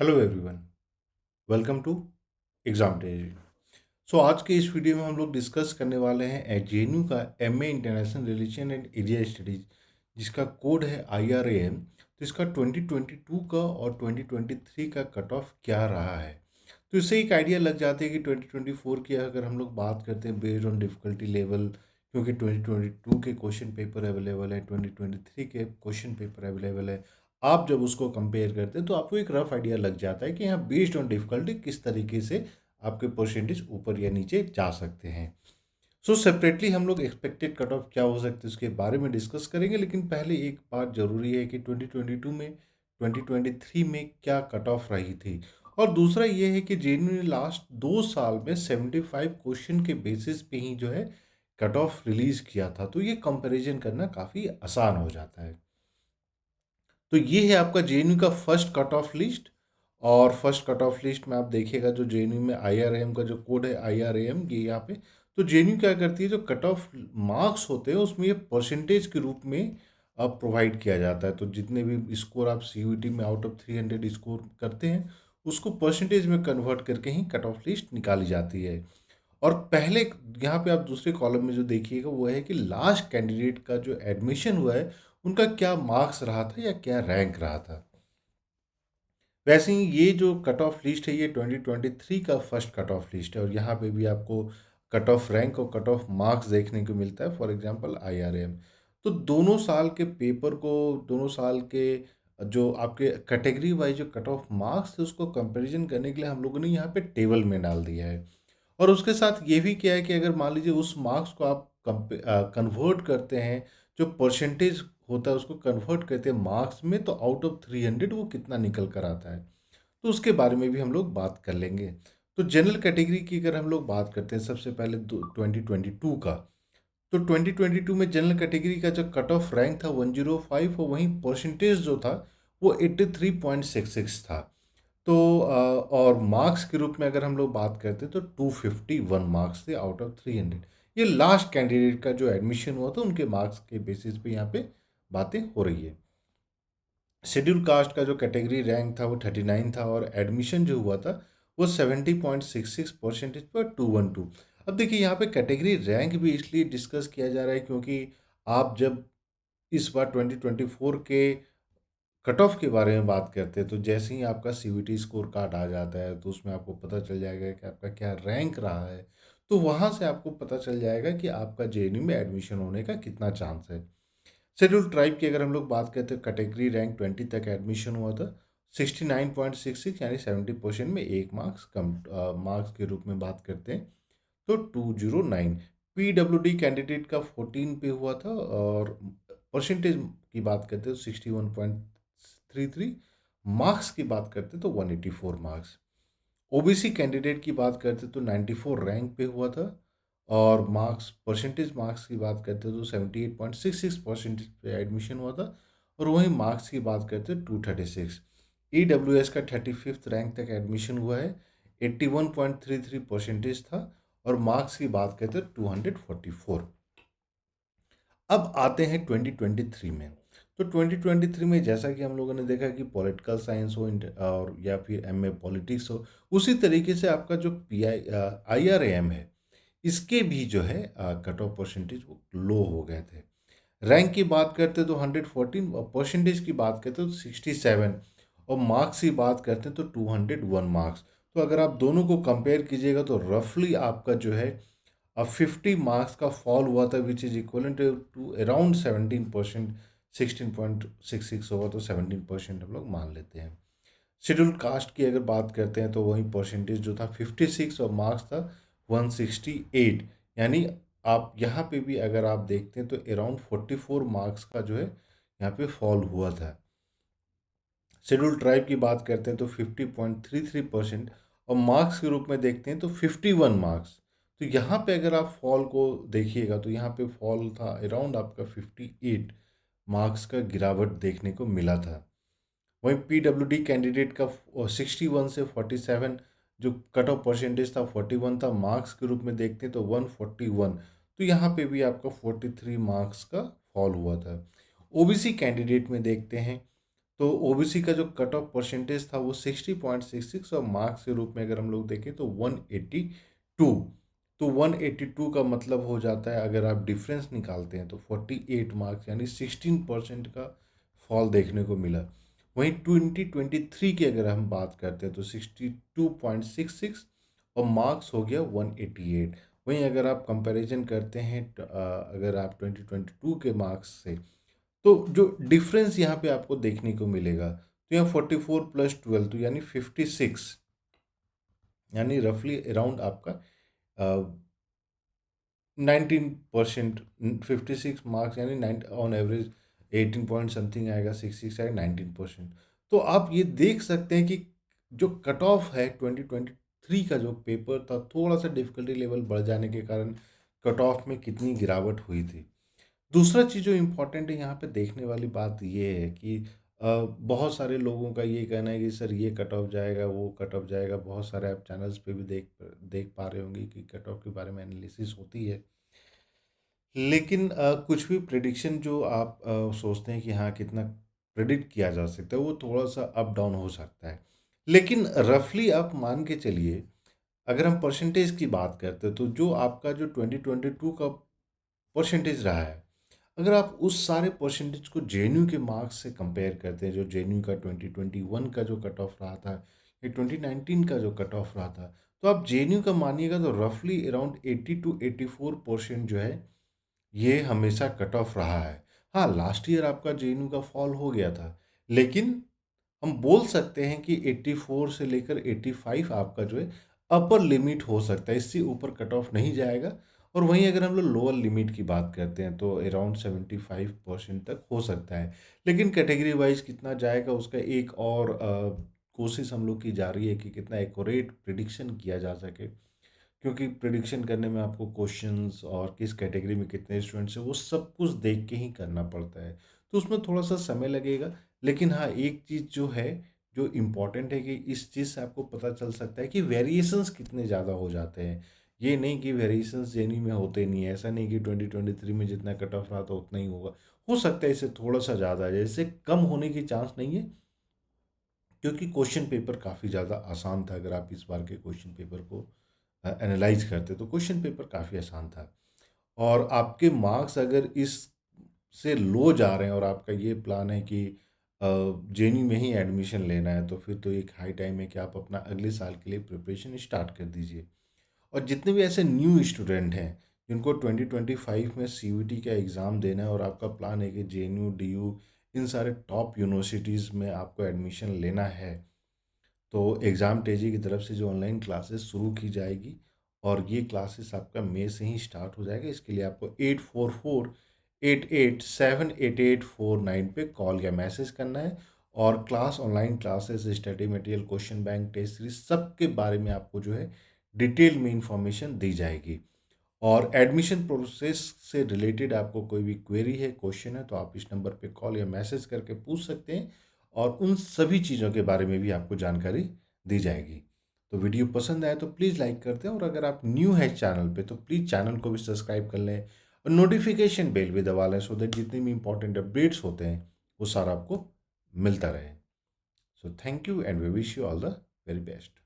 Hello everyone, welcome to exam dairy. आज के इस वीडियो में हम लोग डिस्कस करने वाले हैं जेएनयू का MA international relation and area studies, जिसका कोड है IRAM। तो इसका 2022 का और 2023 का कट ऑफ क्या रहा है, तो इससे एक आइडिया लग जाती है कि 2024 की अगर हम लोग बात करते हैं बेस्ड ऑन डिफ़िकल्टी लेवल, क्योंकि 2022 के क्वेश्चन पेपर अवेलेबल है, 2023 के क्वेश्चन पेपर अवेलेबल है। आप जब उसको कंपेयर करते हैं तो आपको एक रफ आइडिया लग जाता है कि यहाँ बेस्ड ऑन डिफ़िकल्टी किस तरीके से आपके परसेंटेज ऊपर या नीचे जा सकते हैं। सेपरेटली हम लोग एक्सपेक्टेड कट ऑफ क्या हो सकते हैं उसके बारे में डिस्कस करेंगे, लेकिन पहले एक बात जरूरी है कि 2022 में 2023 में क्या कट ऑफ रही थी। और दूसरा ये है कि जेएनयू ने लास्ट 2 साल में 75 क्वेश्चन के बेसिस पे ही जो है कट ऑफ रिलीज किया था, तो ये कंपैरिजन करना काफ़ी आसान हो जाता है। तो ये है आपका जेएनयू का फर्स्ट कट ऑफ लिस्ट। और फर्स्ट कट ऑफ लिस्ट में आप देखिएगा जो जेएनयू में आईआरएम का जो कोड है IRAM, ये यहाँ पे। तो जेएनयू क्या करती है, जो कट ऑफ मार्क्स होते हैं उसमें ये परसेंटेज के रूप में अब प्रोवाइड किया जाता है। तो जितने भी स्कोर आप CUET में आउट ऑफ 300 स्कोर करते हैं, उसको परसेंटेज में कन्वर्ट करके ही कट ऑफ लिस्ट निकाली जाती है। और पहले यहाँ पे आप दूसरे कॉलम में जो देखिएगा वो है कि लास्ट कैंडिडेट का जो एडमिशन हुआ है उनका क्या मार्क्स रहा था या क्या रैंक रहा था। वैसे ही ये जो कट ऑफ लिस्ट है ये 2023 का फर्स्ट कट ऑफ लिस्ट है, और यहाँ पे भी आपको कट ऑफ रैंक और कट ऑफ मार्क्स देखने को मिलता है। फॉर एग्जांपल IRM, तो दोनों साल के पेपर को, दोनों साल के जो आपके कैटेगरी वाइज जो कट ऑफ मार्क्स थे उसको कंपैरिजन करने के लिए हम लोगों ने यहाँ पे टेबल में डाल दिया है। और उसके साथ ये भी किया है कि अगर मान लीजिए उस मार्क्स को आप कन्वर्ट करते हैं, जो परसेंटेज होता है उसको कन्वर्ट करते हैं मार्क्स में, तो आउट ऑफ 300 वो कितना निकल कर आता है, तो उसके बारे में भी हम लोग बात कर लेंगे। तो जनरल कैटेगरी की अगर हम लोग बात करते हैं सबसे पहले 2022 का, तो 2022 में जनरल कैटेगरी का जो कट ऑफ रैंक था 105, और वहीं परसेंटेज जो था वो 83.66 था। तो और मार्क्स के रूप में अगर हम लोग बात करते हैं तो 251 मार्क्स थे आउट ऑफ 300। ये लास्ट कैंडिडेट का जो एडमिशन हुआ था उनके मार्क्स के बेसिस पे यहाँ पे बातें हो रही है। शेड्यूल कास्ट का जो कैटेगरी रैंक था वो 39 था, और एडमिशन जो हुआ था वो 70.66 परसेंटेज पर 212। अब देखिए यहाँ पे कैटेगरी रैंक भी इसलिए डिस्कस किया जा रहा है क्योंकि आप जब इस बार 2024 के कट ऑफ के बारे में बात करते हैं तो जैसे ही आपका CVT स्कोर कार्ड आ जाता है तो उसमें आपको पता चल जाएगा कि आपका क्या रैंक रहा है। तो वहाँ से आपको पता चल जाएगा कि आपका JNU में एडमिशन होने का कितना चांस है। शेड्यूल ट्राइब की अगर हम लोग बात करते हैं, कैटेगरी रैंक 20 तक एडमिशन हुआ था 69.66, यानी 70% में एक मार्क्स कम, मार्क्स के रूप में बात करते हैं तो 209। PWD कैंडिडेट का 14 पे हुआ था, और परसेंटेज की बात करते हैं तो 61.33, मार्क्स की बात करते तो 184 मार्क्स। OBC कैंडिडेट की बात करते तो 94 रैंक पे हुआ था, और मार्क्स, परसेंटेज मार्क्स की बात करते तो 78.66 परसेंटेज पे एडमिशन हुआ था, और वहीं मार्क्स की बात करते 236। EWS का 35th रैंक तक एडमिशन हुआ है, 81.33 परसेंटेज था, और मार्क्स की बात करते 244। अब आते हैं 2023 में। तो 2023 में जैसा कि हम लोगों ने देखा कि पॉलिटिकल साइंस हो और या फिर MA पॉलिटिक्स हो, उसी तरीके से आपका जो IRAM है इसके भी जो है कट ऑफ परसेंटेज वो लो हो गए थे। रैंक की बात करते तो 114, और परसेंटेज की बात करते तो 67, और मार्क्स की बात करते तो 201 मार्क्स। तो अगर आप दोनों को कंपेयर कीजिएगा तो रफली आपका जो है अब 50 मार्क्स का फॉल हुआ था, which is equal to around 17%। 16.66 होगा तो 17% हम लोग मान लेते हैं। शेड्यूल कास्ट की अगर बात करते हैं तो वही परसेंटेज जो था 56, और मार्क्स था 168, यानी आप यहाँ पे भी अगर आप देखते हैं तो अराउंड 44 मार्क्स का जो है यहाँ पे फॉल हुआ था। शेड्यूल ट्राइब की बात करते हैं तो 50.33%, और मार्क्स के रूप में देखते हैं तो 51 मार्क्स। तो यहाँ पे अगर आप फॉल को देखिएगा तो यहाँ पे फॉल था अराउंड आपका 58 मार्क्स का गिरावट देखने को मिला था। वहीं PWD कैंडिडेट का 61 से 47 जो कट ऑफ परसेंटेज था 41 था, मार्क्स के रूप में देखते हैं तो 141। तो यहाँ पे भी आपका 43 मार्क्स का फॉल हुआ था। OBC कैंडिडेट में देखते हैं तो ओबीसी का जो कट ऑफ परसेंटेज था वो 60.66 और मार्क्स के रूप में अगर हम लोग देखें तो 182। तो 182 का मतलब हो जाता है, अगर आप डिफरेंस निकालते हैं तो 48 मार्क्स, यानी 16% का फॉल देखने को मिला। वहीं 2023 की अगर हम बात करते हैं तो 62.66 और मार्क्स हो गया 188। वहीं अगर आप कंपैरिजन करते हैं अगर आप 2022 के मार्क्स से, तो जो डिफरेंस यहाँ पे आपको देखने को मिलेगा, तो यहाँ 44+12 तो यानी 56, यानी रफली अराउंड आपका 19%। 56 मार्क्स यानी nine on average 18 point something आएगा, 66 आएगा, 19%। तो आप ये देख सकते हैं कि जो कट ऑफ है 2023 का जो पेपर था, थोड़ा सा डिफिकल्टी लेवल बढ़ जाने के कारण कट ऑफ में कितनी गिरावट हुई थी। दूसरा चीज़ जो इम्पोर्टेंट है यहाँ पे देखने वाली बात ये है कि बहुत सारे लोगों का ये कहना है कि सर ये कट ऑफ जाएगा, वो कट ऑफ जाएगा। बहुत सारे आप चैनल्स पे भी देख देख पा रहे होंगे कि कट ऑफ के बारे में एनालिसिस होती है। लेकिन कुछ भी प्रिडिक्शन जो आप सोचते हैं कि हाँ कितना प्रिडिक्ट किया जा सकता है, वो थोड़ा सा अप डाउन हो सकता है। लेकिन रफली आप मान के चलिए, अगर हम परसेंटेज की बात करते हैं तो जो आपका जो 2022 का परसेंटेज रहा है, अगर आप उस सारे परसेंटेज को जेएनयू के मार्क्स से कंपेयर करते हैं, जो जेएनयू का 2021 का जो कट ऑफ रहा था या 2019 का जो कट ऑफ रहा था, तो आप जेएनयू का मानिएगा तो रफली अराउंड 80 to 84% जो है ये हमेशा कट ऑफ रहा है। हाँ, लास्ट ईयर आपका जेएनयू का फॉल हो गया था, लेकिन हम बोल सकते हैं कि 84 से लेकर 85 आपका जो है अपर लिमिट हो सकता है, इससे ऊपर कट ऑफ नहीं जाएगा। और वहीं अगर हम लोग लोअर लिमिट की बात करते हैं तो अराउंड 75% तक हो सकता है। लेकिन कैटेगरी वाइज कितना जाएगा उसका एक और कोशिश हम लोग की जा रही है कि कितना एक्यूरेट प्रिडिक्शन किया जा सके, क्योंकि प्रिडिक्शन करने में आपको क्वेश्चंस और किस कैटेगरी में कितने स्टूडेंट्स हैं वो सब कुछ देख के ही करना पड़ता है, तो उसमें थोड़ा सा समय लगेगा। लेकिन हाँ, एक चीज़ जो है, जो इम्पॉर्टेंट है कि इस चीज़ से आपको पता चल सकता है कि वेरिएशंस कितने ज़्यादा हो जाते हैं। ये नहीं कि वेरिएशंस जेनी में होते नहीं है, ऐसा नहीं कि 2023 में जितना कट ऑफ रहा था उतना ही होगा। हो सकता है इससे थोड़ा सा ज़्यादा है, इससे कम होने की चांस नहीं है, क्योंकि क्वेश्चन पेपर काफ़ी ज़्यादा आसान था। अगर आप इस बार के क्वेश्चन पेपर को एनालाइज करते तो क्वेश्चन पेपर काफ़ी आसान था। और आपके मार्क्स अगर इस से लो जा रहे हैं और आपका ये प्लान है कि जेएनयू में ही एडमिशन लेना है, तो फिर तो एक हाई टाइम है कि आप अपना अगले साल के लिए प्रिपरेशन स्टार्ट कर दीजिए। और जितने भी ऐसे न्यू स्टूडेंट हैं जिनको 2025 में सीयूईटी का एग्ज़ाम देना है और आपका प्लान है कि जेएनयू, डीयू, इन सारे टॉप यूनिवर्सिटीज़ में आपको एडमिशन लेना है, तो एग्ज़ाम तेजी की तरफ से जो ऑनलाइन क्लासेस शुरू की जाएगी, और ये क्लासेस आपका मई से ही स्टार्ट हो जाएगा। इसके लिए आपको 8448878849 पे कॉल या मैसेज करना है। और class, online classes, study material, question bank, test series, सब के बारे में आपको जो है डिटेल में इंफॉर्मेशन दी जाएगी। और एडमिशन प्रोसेस से रिलेटेड आपको कोई भी क्वेरी है, क्वेश्चन है, तो आप इस नंबर पे कॉल या मैसेज करके पूछ सकते हैं, और उन सभी चीज़ों के बारे में भी आपको जानकारी दी जाएगी। तो वीडियो पसंद आए तो प्लीज़ लाइक कर दें, और अगर आप न्यू हैं चैनल पे तो प्लीज़ चैनल को भी सब्सक्राइब कर लें और नोटिफिकेशन बेल भी दबा लें, सो दैट जितने भी इंपॉर्टेंट अपडेट्स होते हैं वो सारा आपको मिलता रहे। So thank you and we wish you all the very best.